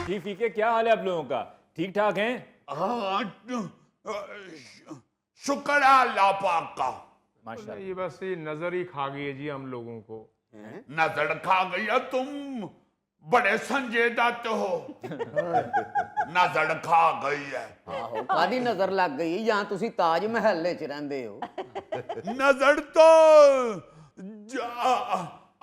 जी फीके, क्या हाल है आप लोगों का? ठीक ठाक हैं? हाँ, शुक्र है अल्लाह पाक का। माशाल्लाह। ये बस ये नजर ही खा गई है जी हम लोगों को। नजर खा गई है, तुम बड़े संजय दत्त हो। नजर खा गई है। ਆਹੋ ਕਾਦੀ ਨਜ਼ਰ ਲੱਗ ਗਈ ਜਾਂ ਤੁਸੀਂ ਤਾਜ ਮਹਿਲ 'ਚ ਰਹਿੰਦੇ ਹੋ नजर तो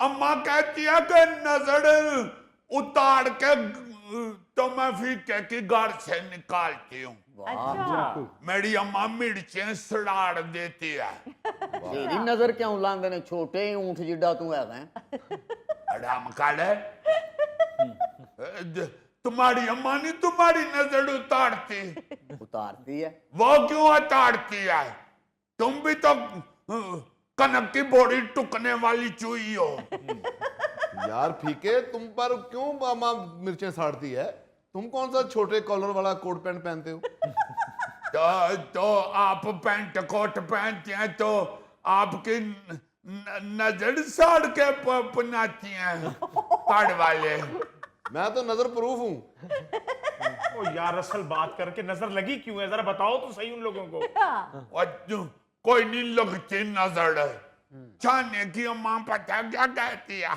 अम्मा कहती है कि नजर उतार के तो मैं फीके की घर से निकालती हूँ। अच्छा मेरी अम्मा मिर्चें सड़ाड़ देती है। ਤੇਰੀ ਨਜ਼ਰ ਕਿਉਂ ਲਾਉਂਦੇ ਨੇ ਛੋਟੇ ਊਂਠ ਜਿੱਡਾ ਤੂੰ ਹੈਗਾ ਹੈ। हराम काले, तुम्हारी अम्मा नहीं तुम्हारी नजर उतारती। ਉਤਾਰਦੀ ਹੈ वो क्यों उतारती है? तुम भी तो कनक की बोरी टुकने वाली चूई हो। यार फीके, तुम पर क्यों मामा मिर्चें साड़ती है? तुम कौन सा छोटे कॉलर वाला कोट पैंट पहनते हो? तो आप पैंट कोट पहनते हैं तो आपकी नजर साड़ के पहनाती हैं पहाड़ वाले। मैं तो नजर प्रूफ हूँ। ओ यार असल बात करके नजर लगी क्यों है, जरा बताओ तो सही उन लोगों को। और कोई नहीं लगती नजर। छाने की अम्मा पता क्या कहती है?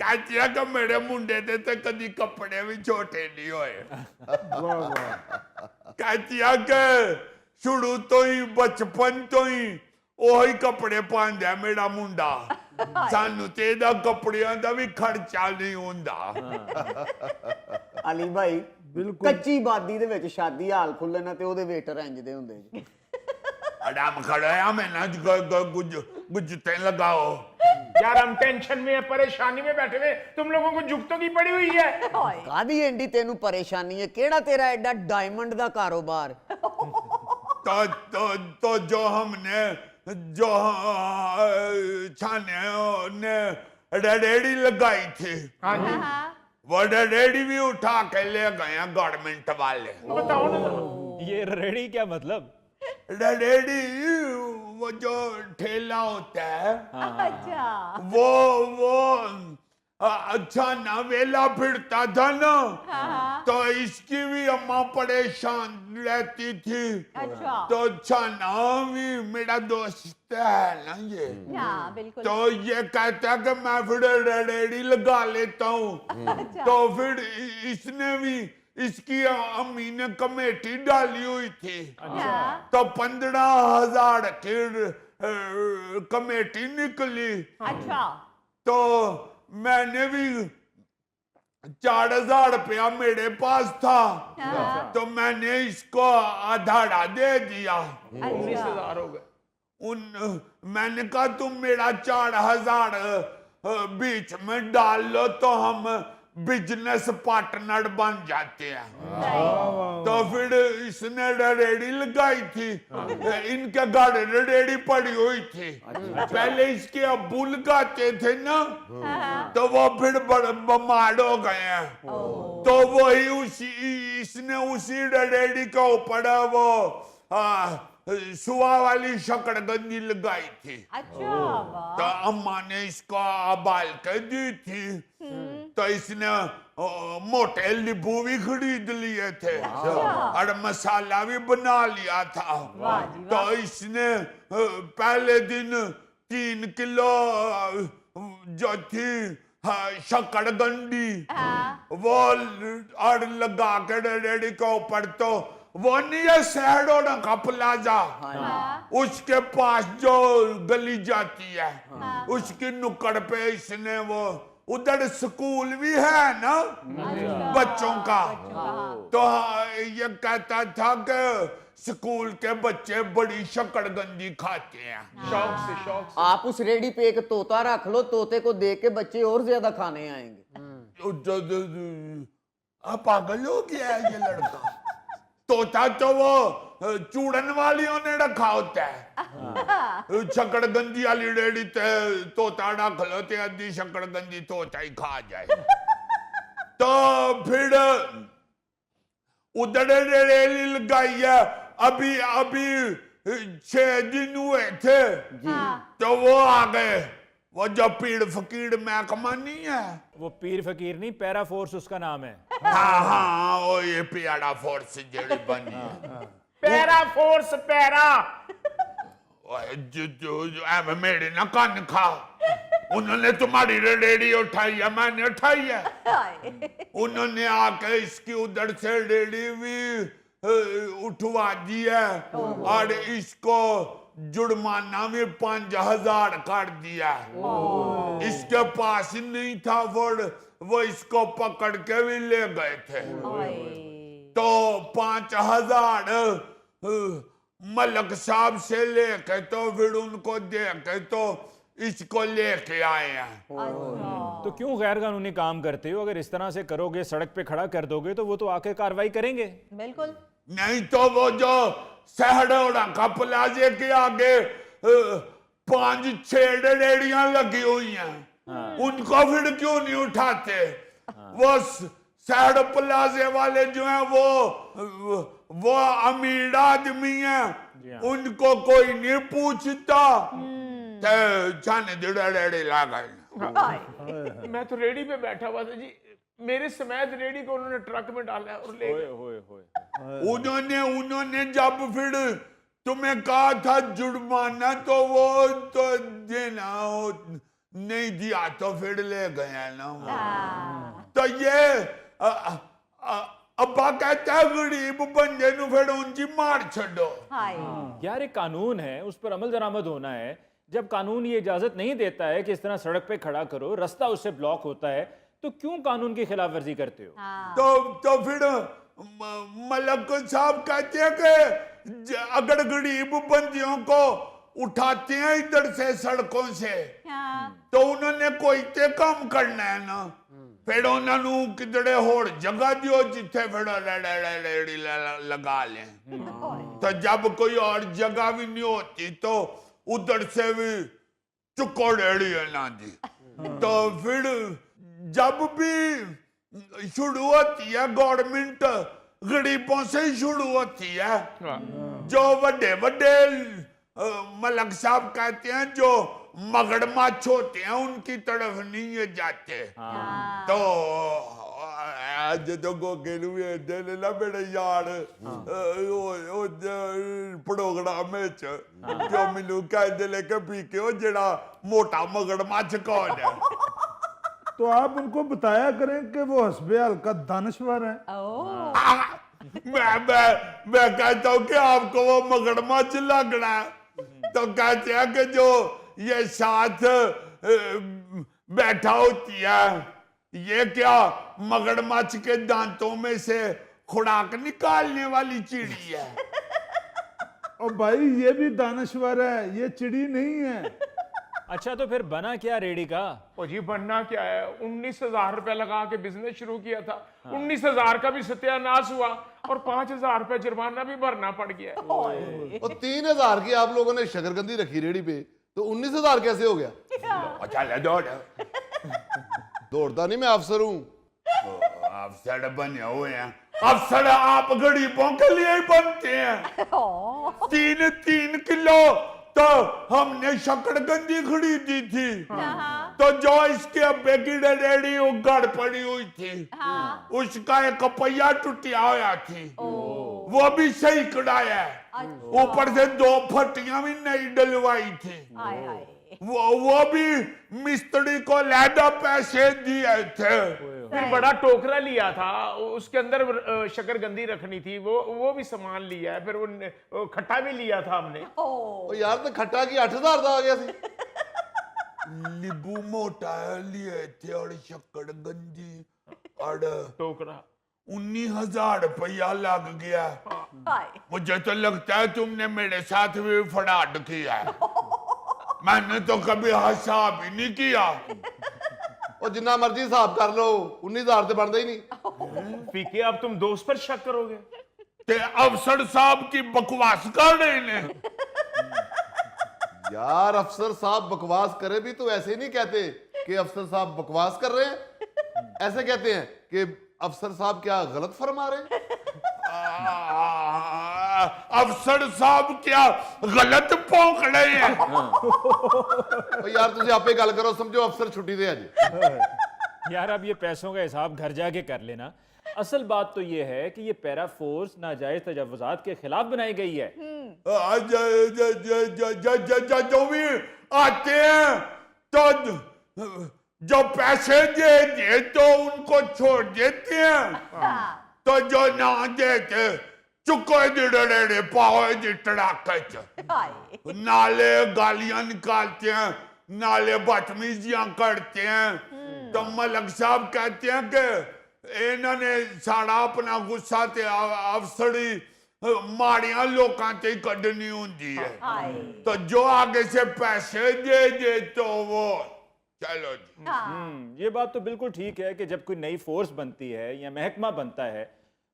कहती है कि मेरे मुंडे दे ते कदी कपड़े भी छोटे नहीं होए। कहती है कि शुरू तो ही बचपन तो ही ओही कपड़े पांदा मेरा मुंडा। सानू ते दा कपड़ियां दा भी खर्चा नहीं हुंदा। ਅਲੀ ਭਾਈ ਕੱਚੀ ਬਾਦੀ ਦੇ ਵਿੱਚ ਸ਼ਾਦੀ ਹਾਲ ਖੁੱਲੇ ਨਾ ਤੇ ਉਹਦੇ ਵੇਟਰ ਇੰਜ ਦੇ ਹੁੰਦੇ ਜੀ अडाम खड़ा है मैं ना गुजते लगाओ। यार हम टेंशन में है, परेशानी में बैठे हुए, तुम लोगों को जुगतों की पड़ी हुई है। ਕਾਦੀ ਐਂਡੀ ਤੈਨੂੰ ਪਰੇਸ਼ਾਨੀ ਹੈ ਕਿਹੜਾ ਤੇਰਾ ਐਡਾ ਡਾਇਮੰਡ ਦਾ ਕਾਰੋਬਾਰ तो जो हमने जो छाने ने रेडी लगाई थी, हाँ जी, वो रेडी भी उठा के ले गए गवर्नमेंट वाले। बताओ ना। ये रेडी क्या मतलब? रेडी वो जो ठेला होता है, अच्छा वो अच्छा ना वेला फिरता था ना, तो इसकी भी अम्मा परेशान रहती थी। अच्छा तो छाना भी मेरा दोस्त है ना ये, हाँ बिल्कुल तो ये कहता है कि मैं फिर रेडी लगा लेता हूँ। अच्छा तो फिर इसने भी इसकी अम्मी ने कमेटी डाली हुई थी। अच्छा तो 15,000 की कमेटी निकली। अच्छा तो मैंने भी 4,000 रुपया मेरे पास था, तो मैंने इसको आधारा दे दिया। 19,000 हो गए। मैंने कहा तुम मेरा 4,000 बीच में डाल लो तो हम बिजनेस पार्टनर बन जाते हैं। तो फिर इसने रेडी लगाई थी, इनके घर रेडी पड़ी हुई थी। पहले इसके अब्बू लगाते थे ना, तो वो फिर बीमार हो गए हैं। तो वही इसने उसी रेडी के ऊपर वो सुआ वाली शकड़गंजी लगाई थी। अच्छा वाह तो अम्मा ने इसको बाल कर दी थी। तो इसने मोटे नींबू भी खरीद लिए थे और मसाला भी बना लिया था। तो इसने पहले दिन 3 किलो जो थी शकड़गंडी वो और लगा के रेडी के ऊपर, तो वो नहीं है सैडोना का प्लाजा, उसके पास जो गली जाती है उसकी नुक्कड़ पे इसने वो, उधर स्कूल भी है ना बच्चों का। तो ये कहता था कि स्कूल के बच्चे बड़ी शकड़गंजी खाते हैं। शौक से शौक से। आप उस रेडी पे एक तोता रख लो, तोते को देख के बच्चे और ज्यादा खाने आएंगे पागल हो गया है ये लड़का। तोता तो वो चूड़न वालियों ने रखा होता है। शकड़गंजी वाली रेडी ते तोता रख लो ते अद्धी शकड़गंजी तोता ही खा जाए। तो फिर उधर रेली लगाई है। अभी 6 दिन हुए थे तो वो आ गए वो जो पीड़ फकीर महकमा नहीं है। वो पीर फकीर नहीं, पैरा फोर्स उसका नाम है। हाँ हाँ वो ये पियाड़ा फोर्स जेड़ी बनी है। Para force para. ओए, जो ऐਵੇਂ मेरे ना कान खा। उन्होंने तुम्हारी रेडी उठाई है, मैंने उठाई है। हाय। उन्होंने आके इसकी उधर से रेडी भी उठवा दी है और इसको जुर्माना में 5,000 कर दिया। इसके पास ही नहीं था वो इसको पकड़ के भी ले गए थे। हाय। तो 5,000 मलक साहब से लेके तो फिर उनको दे के तो इसको लेके आए हैं। तो क्यों गैर कानूनी काम करते हो? अगर इस तरह से करोगे, सड़क पे खड़ा कर दोगे, तो वो तो आके कार्रवाई करेंगे। बिल्कुल। नहीं तो वो जो सहडोड़ा का प्लाजे के आगे 5-6 रेडियां लगी हुई हैं, उनको फिर क्यों नहीं उठाते? वो सहड प्लाजे वाले जो हैं वो अमीर आदमी हैं, उनको कोई नहीं पूछता। जाने दे रेडी ला गए। हाय। मैं तो रेडी पे बैठा हुआ था जी, मेरे समेत रेडी को उन्होंने ट्रक में डाला और ले गए। होए। उन्होंने जब फिर तुम्हें कहा था जुर्माना तो वो तो देना नहीं दिया तो फिर ले गए ना। तो ये अब्बा कहता है गरीब बंदे नु फिर उनकी मार छो। हाय। यार एक कानून है, उस पर अमल दरामद होना है। जब कानून ये इजाजत नहीं देता है कि इस तरह सड़क पे खड़ा करो, रास्ता उससे ब्लॉक होता है, तो क्यों कानून की खिलाफ वर्जी करते हो? तो फिर मलक साहब कहते हैं कि अगर गरीब बंदियों को उठाते हैं इधर से सड़कों से, तो उन्होंने कोई ते काम करना है ना। फिर उन्होंने किधरे होर जगह दियो जिथे फिर रेड़ी लगा लें। तो जब कोई और जगह भी नहीं होती तो उधर से भी चुको रेड़ी है ना जी। तो फिर जब भी शुरू होती है गवर्नमेंट गरीबों से ही शुरू होती है। जो बड़े बड़े मलक साहब कहते हैं जो मगरमच्छ होते हैं उनकी तरफ नहीं ये जाते। तो आज तो गोगे ना मेरे यार प्रोग्राम जो मैनू कहते लेके पी के वो जड़ा मोटा मगरमच्छ कौन है। तो आप उनको बताया करें कि वो हस्बे हल्का दानश्वर है। मैं कहता हूँ कि आपको वो मगरमच्छ लग रहा है, तो कहते हैं कि जो ये साथ बैठा होती है ये क्या मगरमच्छ के दांतों में से खुराक निकालने वाली चिड़ी है। और भाई ये भी दानश्वर है, ये चिड़ी नहीं है। अच्छा तो फिर बना क्या रेडी का? ओ जी बनना क्या है, 19,000 रुपए लगा के बिजनेस शुरू किया था। 19,000 का भी सत्यानाश हुआ और 5,000 रुपए जुर्माना भी भरना पड़ गया। और 3,000 की आप लोगों ने शकरकंदी रखी रेडी पे, तो 19,000 कैसे हो गया? चल दौड़। दौड़ता नहीं, मैं अफसर हूँ। अफसर बने हुए हैं। अफसर आप गरीबों के लिए ही बनते हैं। 3 किलो तो हमने शकरकंदी खरीदी थी, तो जो इसके अब्बे की रेडी घर पड़ी हुई थी उसका एक पहिया टूटिया हुआ थी, वो भी सही कढ़ाया है। ऊपर से 2 फटियां भी नहीं डलवाई थी। वो भी मिस्त्री को लैदा पैसे दिए थे। फिर बड़ा टोकरा लिया था, उसके अंदर शकरकंदी रखनी थी, वो भी सामान लिया है। फिर वो खट्टा भी लिया था हमने। और यार तो खट्टा की 8,000 का आ गया सी। नींबू मोटा लिए थे और शकरकंदी और टोकरा 19,000 रुपया लग गया। मुझे तो लगता है तुमने मेरे साथ भी फ्रॉड किया है। मैंने तो कभी हिसाब ही नहीं किया। और जितना मर्जी हिसाब कर लो, 19,000 से बढ़ता ही नहीं। पीके अब तुम दोस्त पर शक करोगे? ते अफसर साहब की बकवास कर रहे हैं। यार अफसर साहब बकवास करे भी तो ऐसे नहीं कहते कि अफसर साहब बकवास कर रहे हैं, ऐसे कहते हैं कि अफसर साहब क्या गलत फरमा रहे हैं। अफसर साहब क्या गलत भौंक रहे हैं? ओ यार तुझे आपे गल करो, समझो अफसर छुट्टी दे आज। यार अब ये पैसों का हिसाब घर जाके कर लेना। असल बात तो ये है कि ये पैरा फोर्स नाजायज तजावुजात के खिलाफ बनाई गई है। जो भी आते हैं तो जो पैसे दे तो उनको छोड़ देते हैं, तो जो ना देते चुको दिड़े पाओ टड़ाके हाय नाले गालियां निकालते हैं, नाले बदतमीजियां करते हैं। तो मलक साहब कहते हैं कि इन्होंने साड़ा अपना गुस्सा ते अफसरी माड़ियां लोकां ते कड्ढनी हुंदी है। हाय तो जो आगे से पैसे दे तो वो चलो जी। ये बात तो बिल्कुल ठीक है कि जब कोई नई फोर्स बनती है या महकमा बनता है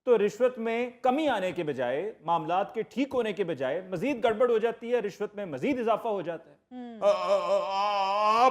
तो रिश्वत में कमी आने के बजाय, मामलात के ठीक होने के बजाय मजीद गड़बड़ हो जाती है, रिश्वत में मजीद इजाफा हो जाता है।